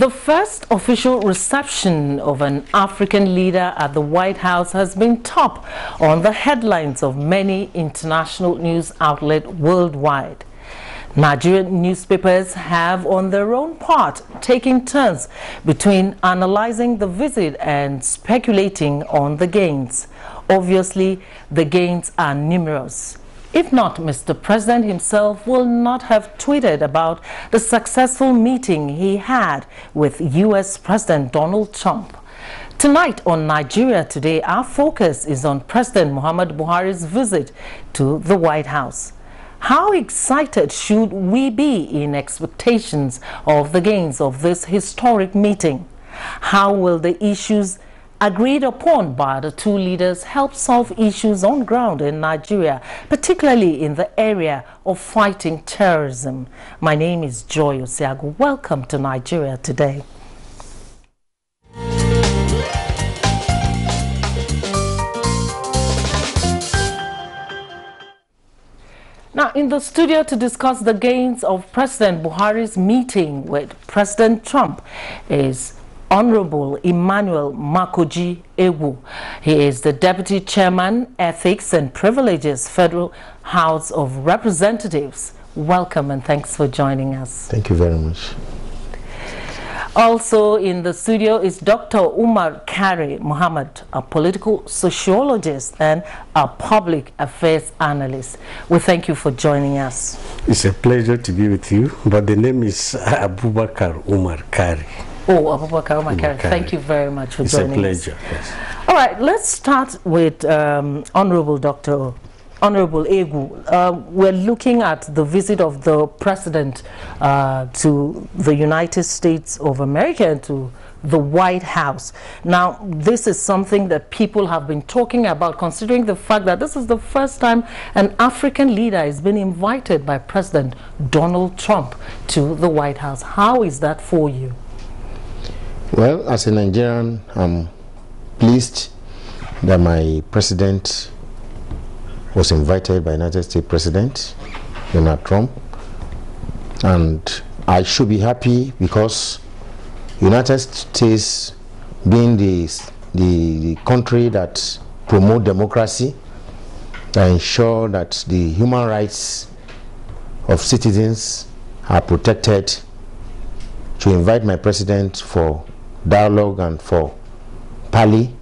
The first official reception of an African leader at the White House has been top on the headlines of many international news outlets worldwide. Nigerian newspapers have, on their own part, taken turns between analyzing the visit and speculating on the gains. Obviously, the gains are numerous. If not, Mr. President himself will not have tweeted about the successful meeting he had with U.S. President Donald Trump. Tonight on Nigeria Today, our focus is on President Muhammadu Buhari's visit to the White House. How excited should we be in expectations of the gains of this historic meeting? How will the issues agreed upon by the two leaders help solve issues on ground in Nigeria, particularly in the area of fighting terrorism? My name is Joy Osiago. Welcome to Nigeria Today. Now, in the studio to discuss the gains of President Buhari's meeting with President Trump is Honorable Emmanuel Makoji Ewu. He is the Deputy Chairman, Ethics and Privileges, Federal House of Representatives. Welcome and thanks for joining us. Thank you very much. Also in the studio is Dr. Umar Kari Muhammad, a political sociologist and a public affairs analyst. We thank you for joining us. It's a pleasure to be with you, but the name is Abubakar Umar Kari. Oh, Abubakar Umar Kari. Thank you very much for joining us. It's a pleasure. Yes. All right, let's start with Honorable Egu. We're looking at the visit of the President to the United States of America and to the White House. Now, this is something that people have been talking about, considering the fact that this is the first time an African leader has been invited by President Donald Trump to the White House. How is that for you? Well, as a Nigerian, I'm pleased that my president was invited by United States President Donald Trump, and I should be happy because United States, being the country that promotes democracy, that ensure that the human rights of citizens are protected, to invite my president for dialogue and for parley,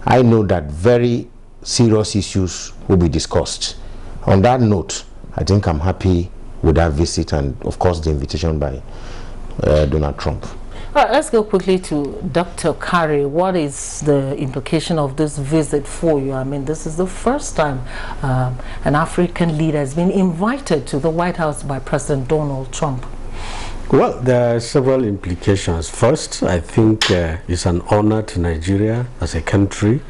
I know that very serious issues will be discussed. On that note, I think I'm happy with that visit and, of course, the invitation by Donald Trump. All right, let's go quickly to Dr. Kari. What is the implication of this visit for you? I mean, this is the first time an African leader has been invited to the White House by President Donald Trump. Well, there are several implications. First, I think it's an honor to Nigeria as a country.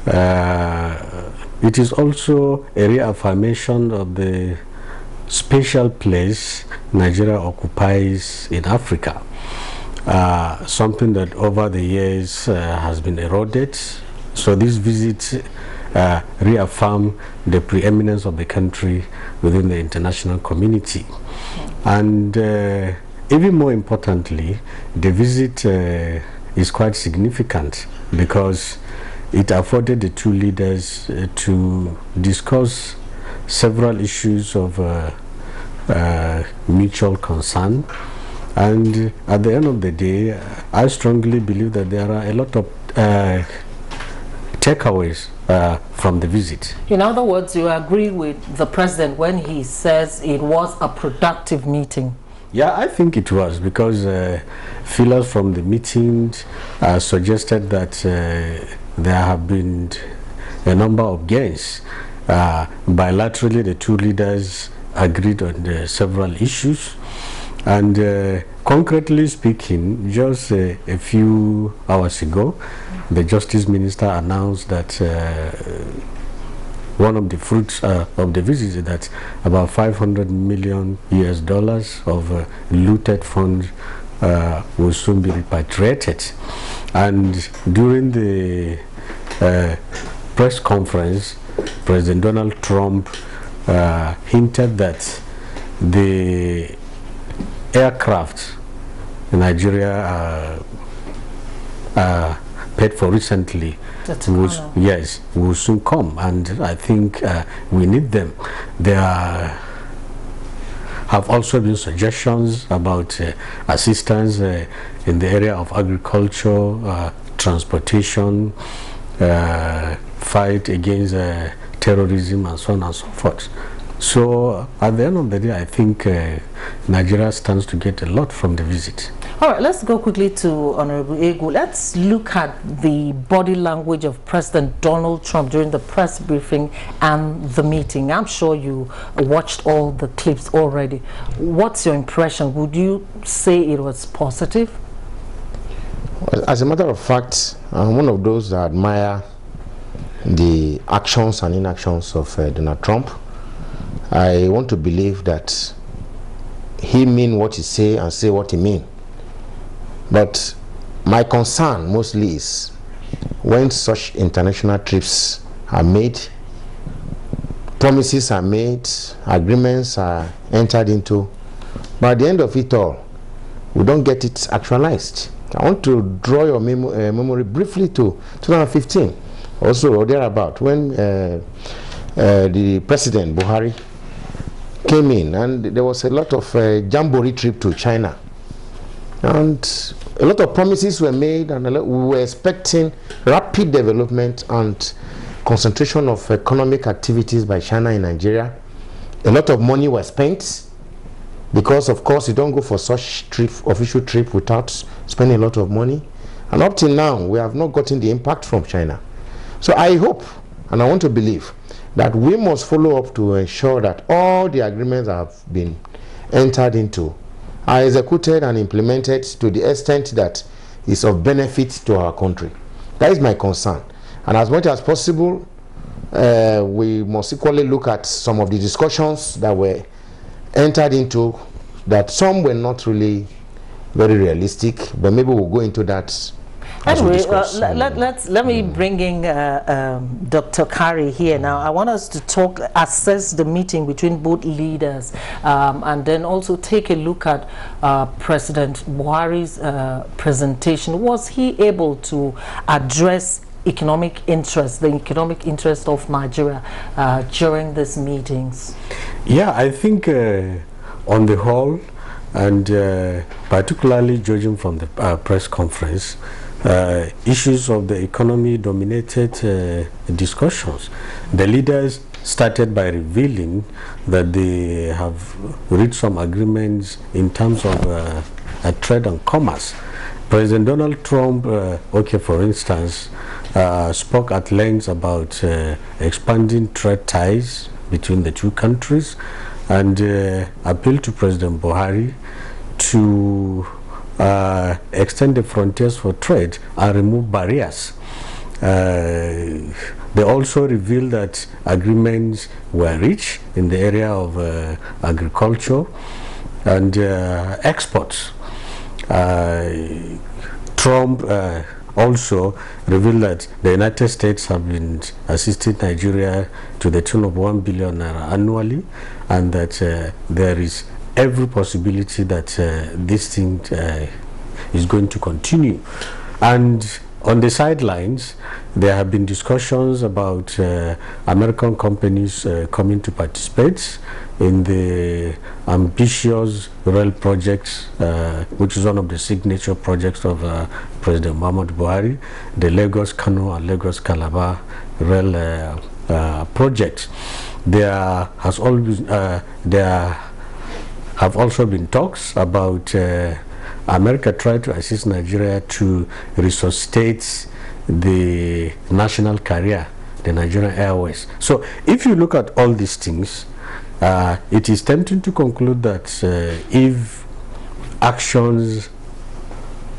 It is also a reaffirmation of the special place Nigeria occupies in Africa, something that over the years has been eroded. So this visit reaffirms the preeminence of the country within the international community. And even more importantly, the visit is quite significant because it afforded the two leaders to discuss several issues of mutual concern. And at the end of the day, I strongly believe that there are a lot of takeaways from the visit. In other words, you agree with the president when he says it was a productive meeting? Yeah, I think it was, because feelers from the meeting suggested that there have been a number of gains. Bilaterally, the two leaders agreed on several issues. And concretely speaking, just a few hours ago, the Justice Minister announced that one of the fruits of the visit is that about $500 million of looted funds will soon be repatriated. And during the press conference, President Donald Trump hinted that the aircraft Nigeria paid for recently will soon come, and I think we need them. There have also been suggestions about assistance in the area of agriculture, transportation, fight against terrorism, and so on and so forth. So at the end of the day, I think Nigeria stands to get a lot from the visit. All right, let's go quickly to Honorable Egu. Let's look at the body language of President Donald Trump during the press briefing and the meeting. I'm sure you watched all the clips already. What's your impression? Would you say it was positive? Well, as a matter of fact, I'm one of those that admire the actions and inactions of Donald Trump. I want to believe that he mean what he say and say what he mean. But my concern mostly is when such international trips are made, promises are made, agreements are entered into, but at the end of it all, we don't get it actualized. I want to draw your memory briefly to 2015, also or thereabout, when the President Buhari came in, and there was a lot of jamboree trip to China, and a lot of promises were made, and we were expecting rapid development and concentration of economic activities by China in Nigeria. A lot of money was spent because, of course, you don't go for such trip, official trip, without spending a lot of money. And up till now, we have not gotten the impact from China. So I hope, and I want to believe, that we must follow up to ensure that all the agreements that have been entered into are executed and implemented to the extent that is of benefit to our country. That is my concern. And as much as possible, we must equally look at some of the discussions that were entered into, that some were not really very realistic, but maybe we'll go into that. Anyway, let me bring in Dr. Kari here now. I want us to assess the meeting between both leaders, and then also take a look at President Buhari's presentation. Was he able to address economic interest, the economic interest of Nigeria during these meetings? Yeah, I think on the whole, and particularly judging from the press conference, issues of the economy dominated discussions. The leaders started by revealing that they have reached some agreements in terms of trade and commerce. President Donald Trump, for instance, spoke at length about expanding trade ties between the two countries, and appealed to President Buhari to extend the frontiers for trade and remove barriers. They also revealed that agreements were reached in the area of agriculture and exports. Trump also revealed that the United States have been assisting Nigeria to the tune of $1 billion annually, and that there is every possibility that this thing is going to continue. And on the sidelines, there have been discussions about American companies coming to participate in the ambitious rail projects, which is one of the signature projects of President Muhammadu Buhari, the Lagos-Kano and Lagos-Calabar rail projects. There have also been talks about America trying to assist Nigeria to resuscitate the national carrier, the Nigerian Airways. So if you look at all these things, it is tempting to conclude that if actions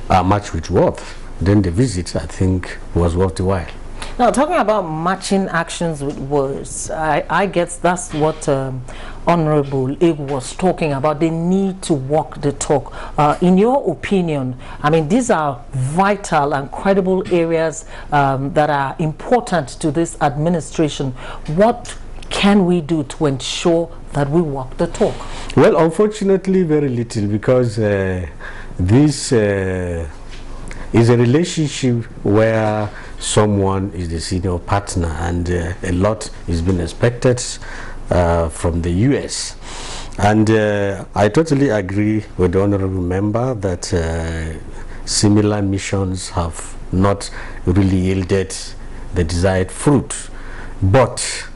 are matched with words, then the visit, I think, was worth the while. Now, talking about matching actions with words, I guess that's what Honorable Ig was talking about. They need to walk the talk. In your opinion, I mean, these are vital and credible areas that are important to this administration. What can we do to ensure that we walk the talk? Well, unfortunately, very little, because this is a relationship where someone is the senior partner, and a lot is being expected from the US. And I totally agree with the honorable member that similar missions have not really yielded the desired fruit. But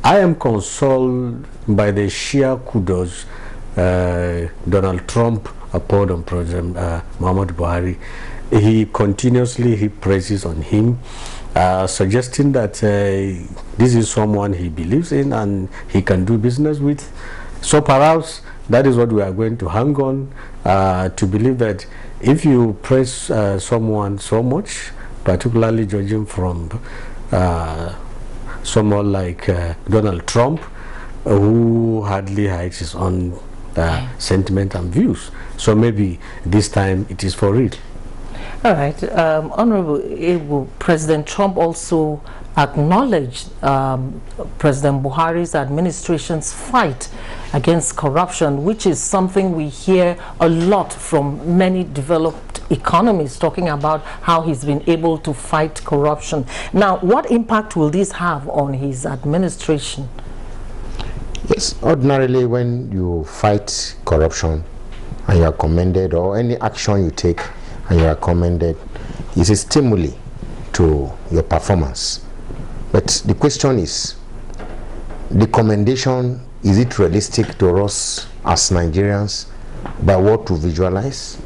I am consoled by the sheer kudos Donald Trump poured on President Muhammadu Buhari. He continuously praises on him, suggesting that this is someone he believes in and he can do business with. So perhaps that is what we are going to hang on, to believe that if you praise someone so much, particularly judging from someone like Donald Trump, who hardly hides his own sentiment and views. So maybe this time it is for real. All right. Honorable President Trump also acknowledged President Buhari's administration's fight against corruption, which is something we hear a lot from many developed economies, talking about how he's been able to fight corruption. Now, what impact will this have on his administration? Yes, ordinarily when you fight corruption and you are commended, or any action you take and you are commended, it's a stimuli to your performance. But the question is, the commendation, is it realistic to us as Nigerians by what to visualize?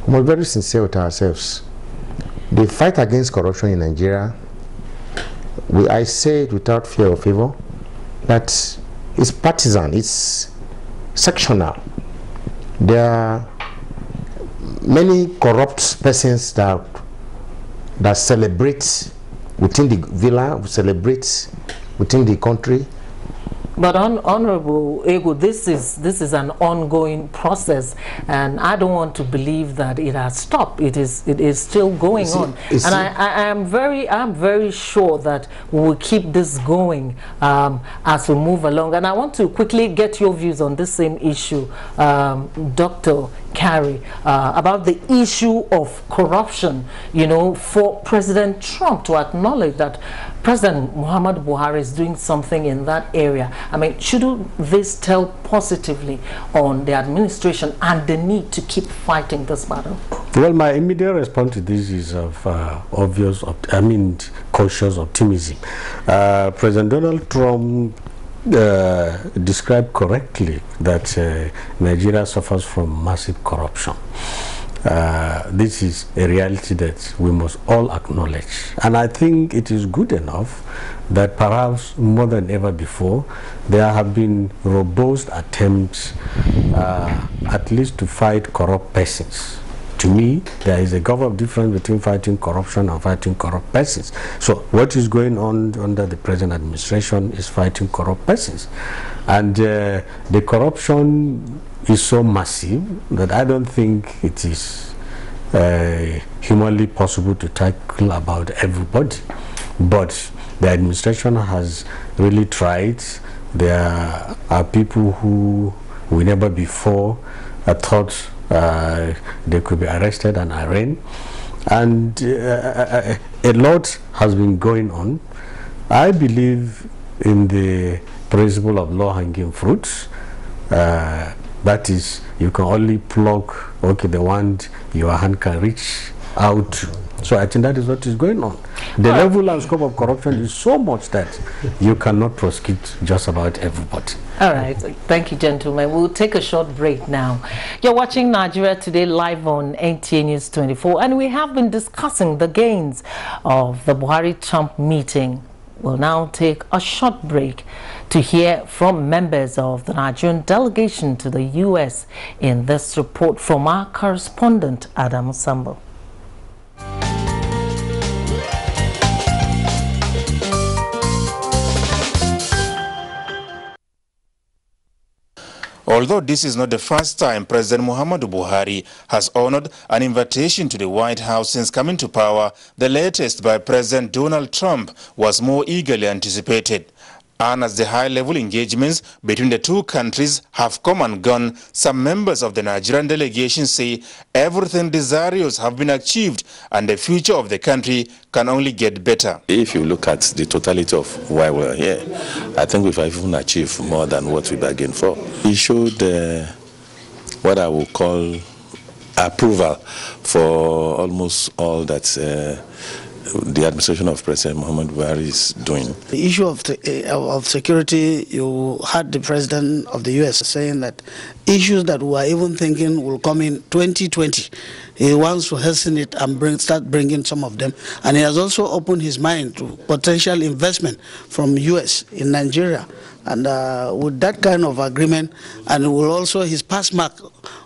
We're very sincere with ourselves. The fight against corruption in Nigeria, I say it without fear of favor, that it's partisan, it's sectional. There are many corrupt persons that celebrate within the villa, celebrate within the country. But Honorable Ego, this is an ongoing process, and I don't want to believe that it has stopped. It is still going on, and I'm very sure that we will keep this going as we move along. And I want to quickly get your views on this same issue, Dr. Carey, about the issue of corruption. You know, for President Trump to acknowledge that President Muhammadu Buhari is doing something in that area. I mean, shouldn't this tell positively on the administration and the need to keep fighting this battle? Well, my immediate response to this is of cautious optimism. President Donald Trump described correctly that Nigeria suffers from massive corruption. This is a reality that we must all acknowledge, and I think it is good enough that perhaps more than ever before there have been robust attempts at least to fight corrupt persons. To me, there is a gulf difference between fighting corruption and fighting corrupt persons. So what is going on under the present administration is fighting corrupt persons, and the corruption is so massive that I don't think it is humanly possible to tackle about everybody. But the administration has really tried. There are people who we never before thought they could be arrested and arraigned, and a lot has been going on. I believe in the principle of low-hanging fruits. That is, you can only pluck, the one your hand can reach out. So I think that is what is going on. The level and scope of corruption is so much that you cannot prosecute just about everybody. All right. Thank you, gentlemen. We'll take a short break now. You're watching Nigeria Today live on NTA News 24, and we have been discussing the gains of the Buhari-Trump meeting. We'll now take a short break to hear from members of the Nigerian delegation to the U.S. in this report from our correspondent, Adam Sambo. Although this is not the first time President Muhammadu Buhari has honored an invitation to the White House since coming to power, the latest by President Donald Trump was more eagerly anticipated. And as the high-level engagements between the two countries have come and gone, some members of the Nigerian delegation say everything desirous have been achieved and the future of the country can only get better. If you look at the totality of why we're here, I think we've even achieved more than what we bargained for. We showed what I would call approval for almost all that the administration of President Muhammadu Buhari is doing. The issue of security, you heard the president of the US saying that issues that we were even thinking will come in 2020. He wants to hasten it and start bringing some of them. And he has also opened his mind to potential investment from US in Nigeria. And with that kind of agreement, and will also his pass mark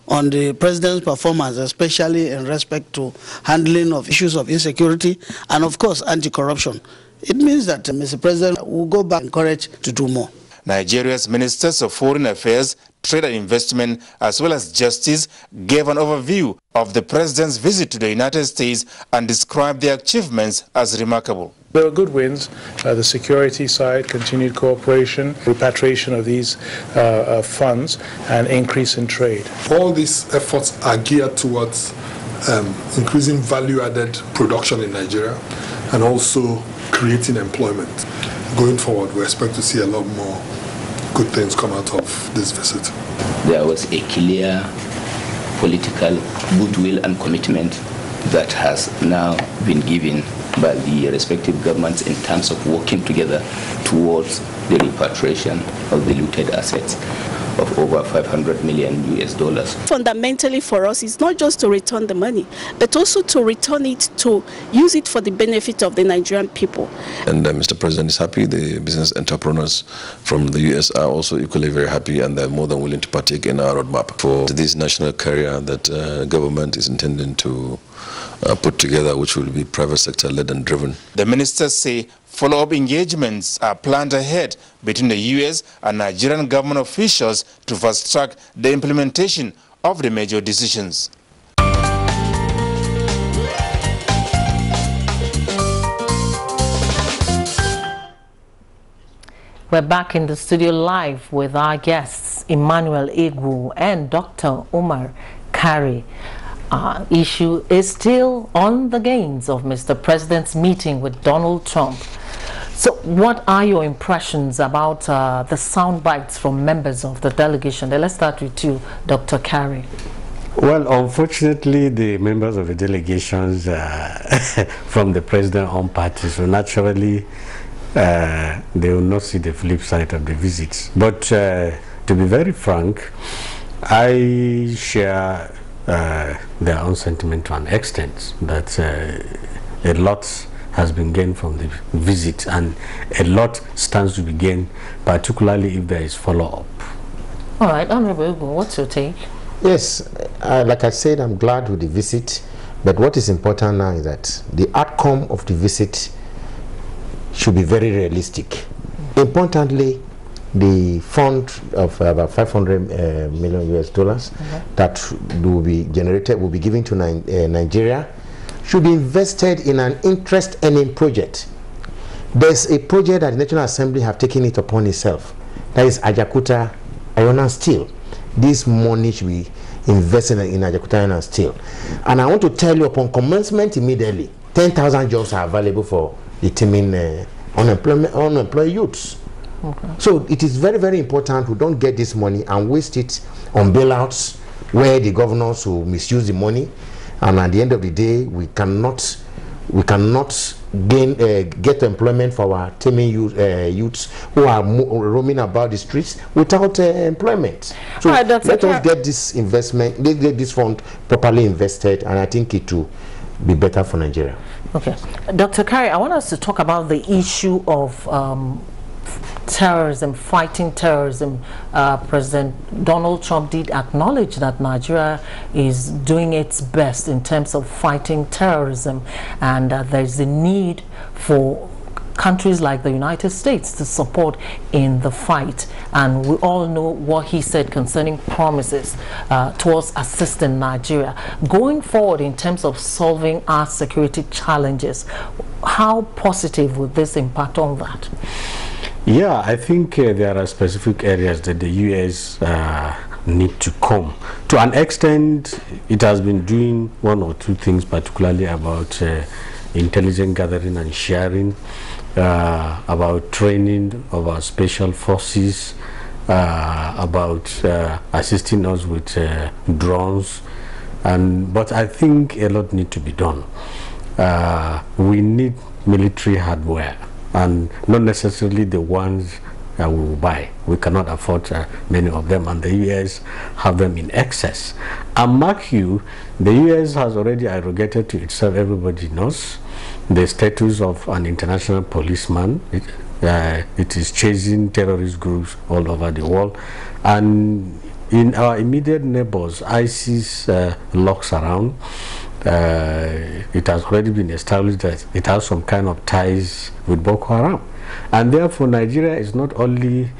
on the president's performance, especially in respect to handling of issues of insecurity and, of course, anti-corruption, it means that Mr. President will go back encouraged to do more. Nigeria's ministers of foreign affairs, trade and investment, as well as justice, gave an overview of the president's visit to the United States and described their achievements as remarkable. There were good wins, the security side, continued cooperation, repatriation of these funds, and increase in trade. All these efforts are geared towards increasing value-added production in Nigeria and also creating employment. Going forward, we expect to see a lot more good things come out of this visit. There was a clear political goodwill and commitment that has now been given by the respective governments in terms of working together towards the repatriation of the looted assets of over $500 million US. Fundamentally for us, it's not just to return the money, but also to return it to use it for the benefit of the Nigerian people. And Mr. President is happy. The business entrepreneurs from the US are also equally very happy, and they're more than willing to partake in our roadmap for this national carrier that government is intending to put together, which will be private sector led and driven. The ministers say follow-up engagements are planned ahead between the US and Nigerian government officials to fast-track the implementation of the major decisions. We're back in the studio live with our guests, Emmanuel Egwu and Dr. Umar Kari. Issue is still on the gains of Mr. President's meeting with Donald Trump. So what are your impressions about the sound bites from members of the delegation? Let's start with you, Dr. Kari. Well, unfortunately, the members of the delegations from the president own party, so naturally they will not see the flip side of the visits. But to be very frank, I share their own sentiment to an extent that a lot has been gained from the visit and a lot stands to be gained, particularly if there is follow-up. All right, Honorable Ugo, what's your take? Yes, like I said, I'm glad with the visit, but what is important now is that the outcome of the visit should be very realistic. Importantly, the fund of about $500 million US that will be generated, will be given to Nigeria, should be invested in an interest-earning project. There's a project that the National Assembly have taken it upon itself. That is Ajakuta Iron and Steel. This money should be invested in Ajakuta Iron and Steel. And I want to tell you, upon commencement immediately, 10,000 jobs are available for the teaming unemployed youths. Okay. So it is very, very important we don't get this money and waste it on bailouts where the governors will misuse the money, and at the end of the day we cannot get employment for our teeming youths who are roaming about the streets without employment. So let us get this investment, get this fund properly invested, and I think it will be better for Nigeria. Okay, Dr. Kari, I want us to talk about the issue of terrorism, fighting terrorism. President Donald Trump did acknowledge that Nigeria is doing its best in terms of fighting terrorism, and there's a need for countries like the United States to support in the fight. And we all know what he said concerning promises towards assisting Nigeria. Going forward in terms of solving our security challenges, how positive would this impact on that? Yeah, I think there are specific areas that the U.S. Need to come. To an extent, it has been doing one or two things, particularly about intelligence gathering and sharing, about training of our special forces, about assisting us with drones, but I think a lot need to be done. We need military hardware, and not necessarily the ones we will buy. We cannot afford many of them, and the U.S. have them in excess. And mark you, the U.S. has already arrogated to itself, everybody knows, the status of an international policeman. It is chasing terrorist groups all over the world. And in our immediate neighbors, ISIS lurks around. It has already been established that it has some kind of ties with Boko Haram. And therefore, Nigeria is not only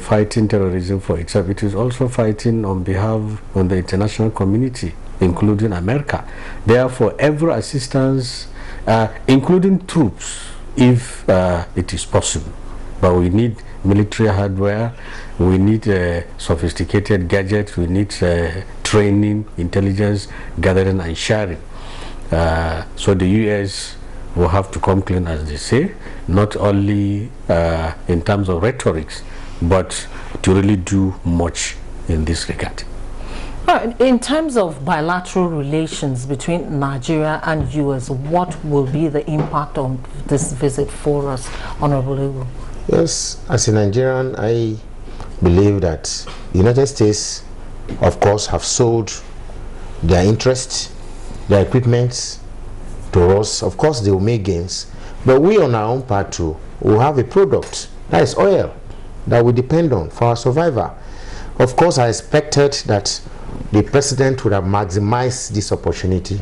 fighting terrorism for itself, it is also fighting on behalf of the international community, including America. Therefore, every assistance, including troops, if it is possible. But we need military hardware, we need sophisticated gadgets, we need training, intelligence, gathering and sharing. So the U.S. will have to come clean, as they say, not only in terms of rhetorics, but to really do much in this regard. In terms of bilateral relations between Nigeria and U.S., what will be the impact of this visit for us, Honorable Egu? Yes, as a Nigerian, I believe that the United States, of course, have sold their interest, their equipment to us. Of course, they will make gains, but we on our own part too will have a product, that is oil, that we depend on for our survival. Of course, I expected that the president would have maximized this opportunity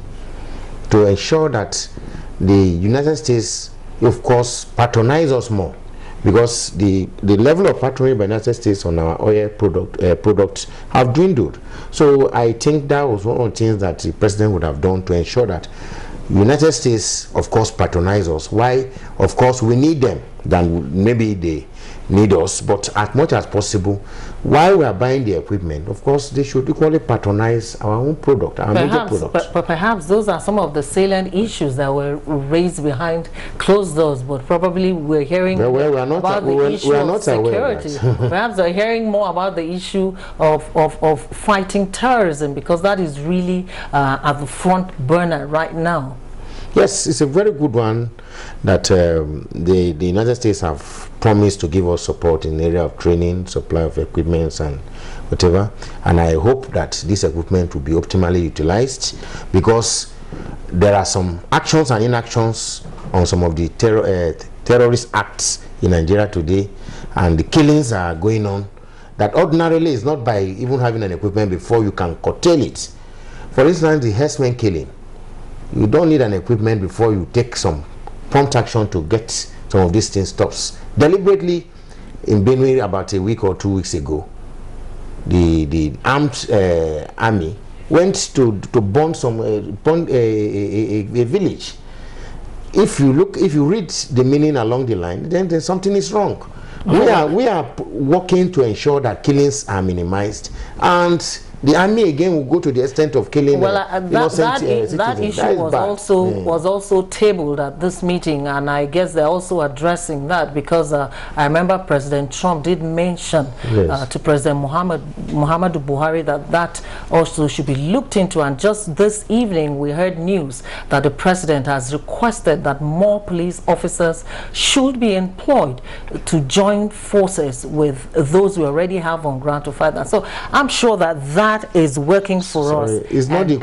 to ensure that the United States, of course, patronize us more, because the level of patronage by the United States on our oil products have dwindled. So I think that was one of the things that the president would have done to ensure that the United States, of course, patronize us. Why? Of course, we need them than maybe they need us, but as much as possible, while we are buying the equipment, of course, they should equally patronize our own product, our major products. But perhaps those are some of the salient issues that were raised behind closed doors, but probably we're hearing about the issue of security. Perhaps we're hearing more about the issue of fighting terrorism, because that is really at the front burner right now. Yes, it's a very good one that the United States have promised to give us support in the area of training, supply of equipment and whatever. And I hope that this equipment will be optimally utilized, because there are some actions and inactions on some of the terrorist acts in Nigeria today, and the killings are going on that ordinarily is not by even having an equipment before you can curtail it. For instance, the herdsmen killing. You don't need an equipment before you take some prompt action to get some of these things stopped. Deliberately, in Benue about a week or 2 weeks ago, the armed army went to burn a village. If you read the meaning along the line, then something is wrong. We are working to ensure that killings are minimized, and the army again will go to the extent of killing innocent citizens. That issue was also tabled at this meeting, and I guess they're also addressing that, because I remember President Trump did mention to President Muhammadu Buhari that also should be looked into. And just this evening we heard news that the president has requested that more police officers should be employed to join forces with those we already have on ground to fight that. So I'm sure that is working for us. It's not the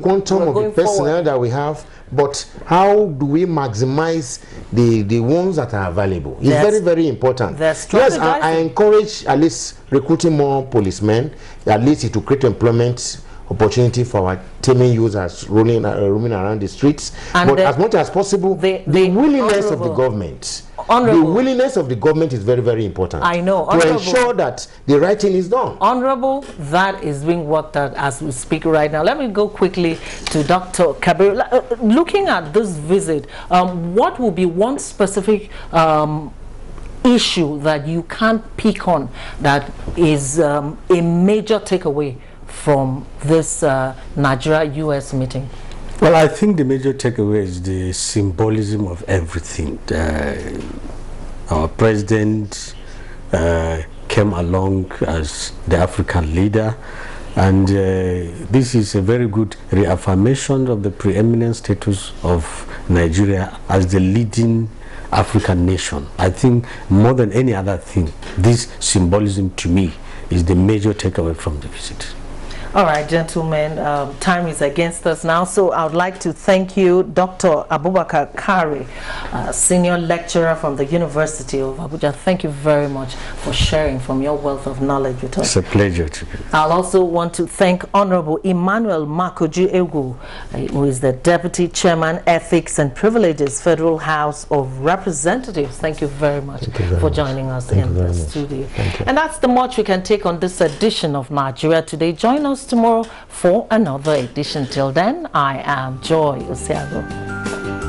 quantum of the personnel that we have, but how do we maximize the ones that are available? It's very, very important. Yes, I encourage at least recruiting more policemen. At least it will create employment opportunity for our teaming users roaming around the streets. And but as much as possible, the willingness of the government The willingness of the government is very, very important. I know. To ensure that the right thing is done. Honorable, that is being worked out as we speak right now. Let me go quickly to Dr. Kabir. Looking at this visit, what will be one specific issue that you can't pick on that is a major takeaway from this Nigeria-US meeting? Well, I think the major takeaway is the symbolism of everything. Our president came along as the African leader, and this is a very good reaffirmation of the preeminent status of Nigeria as the leading African nation. I think more than any other thing, this symbolism to me is the major takeaway from the visit. All right, gentlemen, time is against us now, so I would like to thank you, Dr. Abubakar Kari, Senior Lecturer from the University of Abuja. Thank you very much for sharing from your wealth of knowledge with us. It's a pleasure to be. I'll also want to thank Honorable Emmanuel Makoju Egu, who is the Deputy Chairman, Ethics and Privileges, Federal House of Representatives. Thank you very much for joining us in the studio. And that's the much we can take on this edition of Nigeria Today. Join us tomorrow for another edition. Till then, I am Joy Osiago.